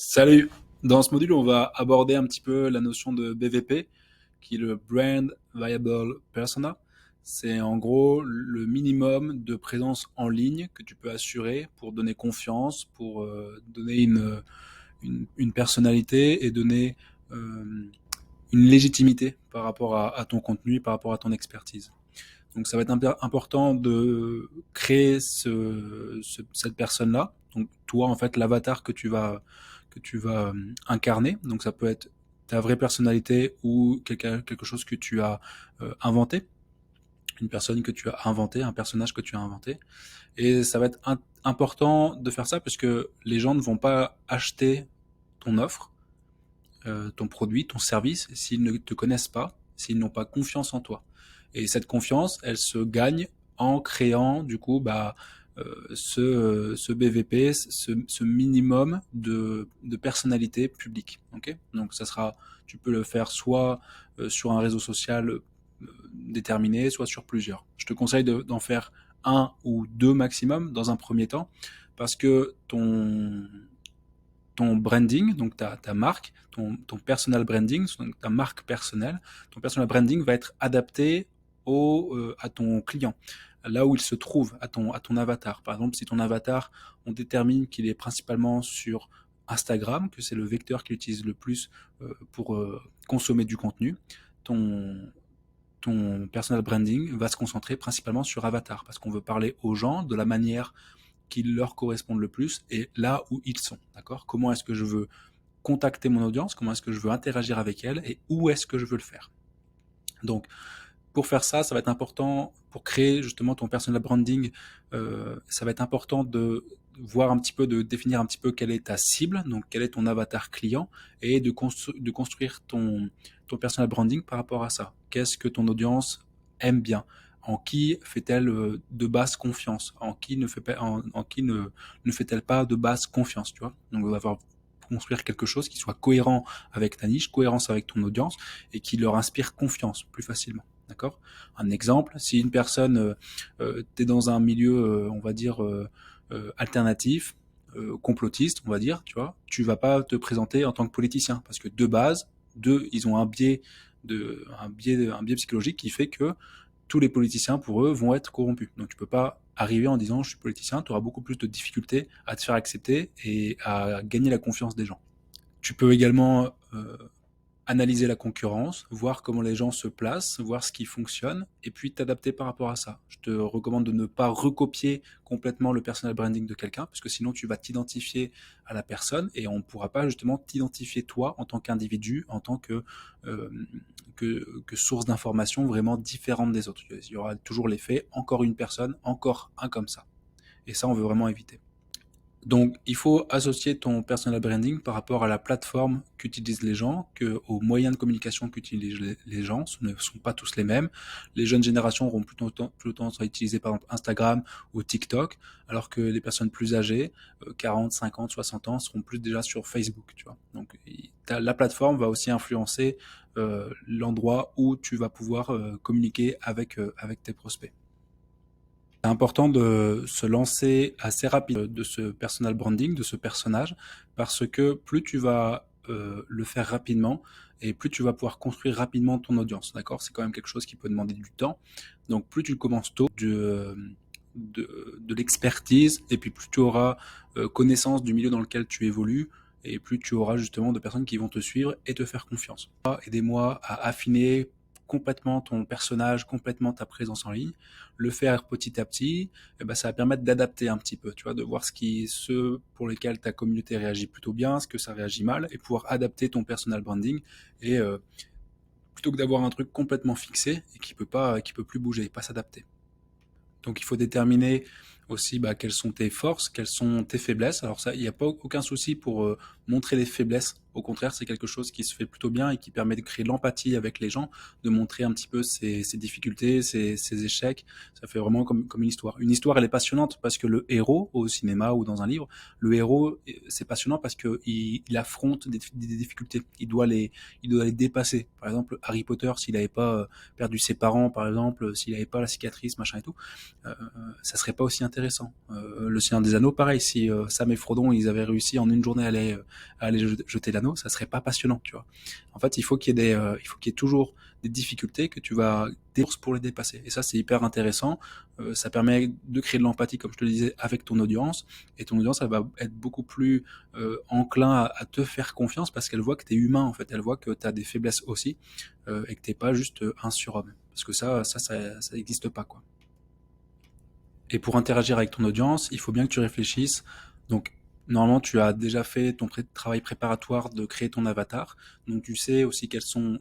Salut! Dans ce module, on va aborder un petit peu la notion de BVP, qui est le Brand Viable Persona. C'est en gros le minimum de présence en ligne que tu peux assurer pour donner confiance, pour donner une personnalité et donner euh, une légitimité par rapport à ton contenu, par rapport à ton expertise. Donc ça va être important de créer cette personne-là. Donc toi, en fait, l'avatar que tu vas incarner. Donc ça peut être ta vraie personnalité ou quelque chose que tu as inventé, une personne que tu as inventé, un personnage que tu as inventé. Et ça va être important de faire ça parce que les gens ne vont pas acheter ton offre, ton produit, ton service, s'ils ne te connaissent pas, s'ils n'ont pas confiance en toi. Et cette confiance, elle se gagne en créant du coup ce BVP, ce minimum de personnalité publique. Okay, donc ça sera, tu peux le faire soit sur un réseau social déterminé, soit sur plusieurs. Je te conseille d'en faire un ou deux maximum dans un premier temps, parce que ton branding, donc ta marque, ton personal branding, donc ta marque personnelle, ton personal branding va être adapté à ton client, là où il se trouve, à ton avatar. Par exemple, si ton avatar, on détermine qu'il est principalement sur Instagram, que c'est le vecteur qu'il utilise le plus pour consommer du contenu, ton, ton personal branding va se concentrer principalement sur avatar, parce qu'on veut parler aux gens de la manière qui leur correspondent le plus et là où ils sont. D'accord? Comment est-ce que je veux contacter mon audience? Comment est-ce que je veux interagir avec elle? Et où est-ce que je veux le faire? Donc, pour faire ça, ça va être important pour créer justement ton personal branding. Ça va être important de voir un petit peu, de définir un petit peu quelle est ta cible, donc quel est ton avatar client, et de construire ton personal branding par rapport à ça. Qu'est-ce que ton audience aime bien? En qui fait-elle de base confiance? En qui ne fait pas, en qui ne fait-elle pas de base confiance, tu vois? Donc on va avoir construire quelque chose qui soit cohérent avec ta niche, cohérence avec ton audience et qui leur inspire confiance plus facilement. D'accord? Un exemple, si une personne, t'es dans un milieu, on va dire, alternatif, complotiste, on va dire, tu vois, tu vas pas te présenter en tant que politicien parce que de base, ils ont un biais psychologique qui fait que tous les politiciens, pour eux, vont être corrompus. Donc tu peux pas arriver en disant je suis politicien, tu auras beaucoup plus de difficultés à te faire accepter et à gagner la confiance des gens. Tu peux également analyser la concurrence, voir comment les gens se placent, voir ce qui fonctionne, et puis t'adapter par rapport à ça. Je te recommande de ne pas recopier complètement le personal branding de quelqu'un, parce que sinon tu vas t'identifier à la personne et on ne pourra pas justement t'identifier toi en tant qu'individu, en tant euh, que source d'information vraiment différente des autres. Il y aura toujours l'effet encore une personne, encore un comme ça. Et ça, on veut vraiment éviter. Donc, il faut associer ton personal branding par rapport à la plateforme qu'utilisent les gens, aux moyens de communication qu'utilisent les gens. Ce ne sont pas tous les mêmes. Les jeunes générations auront plutôt tendance à utiliser par exemple Instagram ou TikTok, alors que les personnes plus âgées, 40, 50, 60 ans, seront plus déjà sur Facebook. Tu vois. Donc, la plateforme va aussi influencer l'endroit où tu vas pouvoir communiquer avec tes prospects. C'est important de se lancer assez rapide de ce personal branding, de ce personnage, parce que plus tu vas le faire rapidement et plus tu vas pouvoir construire rapidement ton audience. D'accord? C'est quand même quelque chose qui peut demander du temps. Donc plus tu commences tôt, de l'expertise, et puis plus tu auras connaissance du milieu dans lequel tu évolues, et plus tu auras justement de personnes qui vont te suivre et te faire confiance. Aidez-moi à affiner complètement ton personnage, complètement ta présence en ligne, le faire petit à petit, eh ben, ça va permettre d'adapter un petit peu, tu vois, de voir ceux pour lesquels ta communauté réagit plutôt bien, ce que ça réagit mal, et pouvoir adapter ton personal branding, et plutôt que d'avoir un truc complètement fixé et qui peut plus bouger, pas s'adapter. Donc il faut déterminer aussi quelles sont tes forces, quelles sont tes faiblesses. Alors ça, il n'y a pas aucun souci pour montrer les faiblesses Au contraire, c'est quelque chose qui se fait plutôt bien et qui permet de créer de l'empathie avec les gens, de montrer un petit peu ses difficultés, ses échecs. Ça fait vraiment comme une histoire. Une histoire, elle est passionnante parce que le héros, au cinéma ou dans un livre, le héros, c'est passionnant parce qu'il affronte des difficultés. Il doit les dépasser. Par exemple, Harry Potter, s'il n'avait pas perdu ses parents, par exemple, s'il n'avait pas la cicatrice, machin et tout, euh, ça serait pas aussi intéressant. Le Seigneur des Anneaux, pareil, si Sam et Frodon, ils avaient réussi en une journée à aller jeter l'anneau, ça serait pas passionnant, tu vois. En fait, il faut qu'il y ait toujours des difficultés que tu vas des courses pour les dépasser. Et ça, c'est hyper intéressant. Ça permet de créer de l'empathie, comme je te le disais, avec ton audience. Et ton audience, elle va être beaucoup plus enclin à te faire confiance parce qu'elle voit que tu es humain, en fait. Elle voit que tu as des faiblesses aussi et que t'es pas juste un surhomme. Parce que ça n'existe pas, quoi. Et pour interagir avec ton audience, il faut bien que tu réfléchisses. Donc, normalement, tu as déjà fait ton travail préparatoire de créer ton avatar. Donc, tu sais aussi quels sont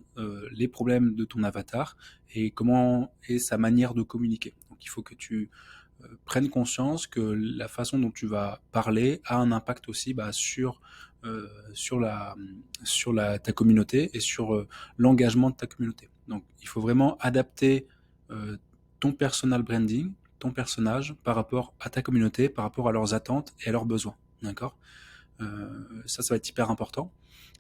les problèmes de ton avatar et comment est sa manière de communiquer. Donc, il faut que tu prennes conscience que la façon dont tu vas parler a un impact aussi euh, sur, la, ta communauté et sur l'engagement de ta communauté. Donc, il faut vraiment adapter euh, ton personal branding, ton personnage par rapport à ta communauté, par rapport à leurs attentes et à leurs besoins. D'accord. Ça va être hyper important.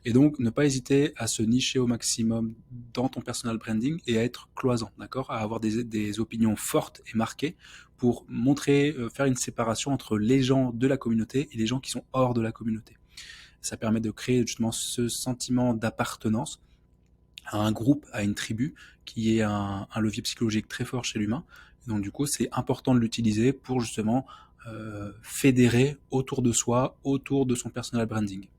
Et donc, ne pas hésiter à se nicher au maximum dans ton personal branding et à être cloisant, d'accord, à avoir des opinions fortes et marquées pour montrer, faire une séparation entre les gens de la communauté et les gens qui sont hors de la communauté. Ça permet de créer justement ce sentiment d'appartenance à un groupe, à une tribu, qui est un levier psychologique très fort chez l'humain. Donc du coup, c'est important de l'utiliser pour justement fédérer autour de soi, autour de son personal branding.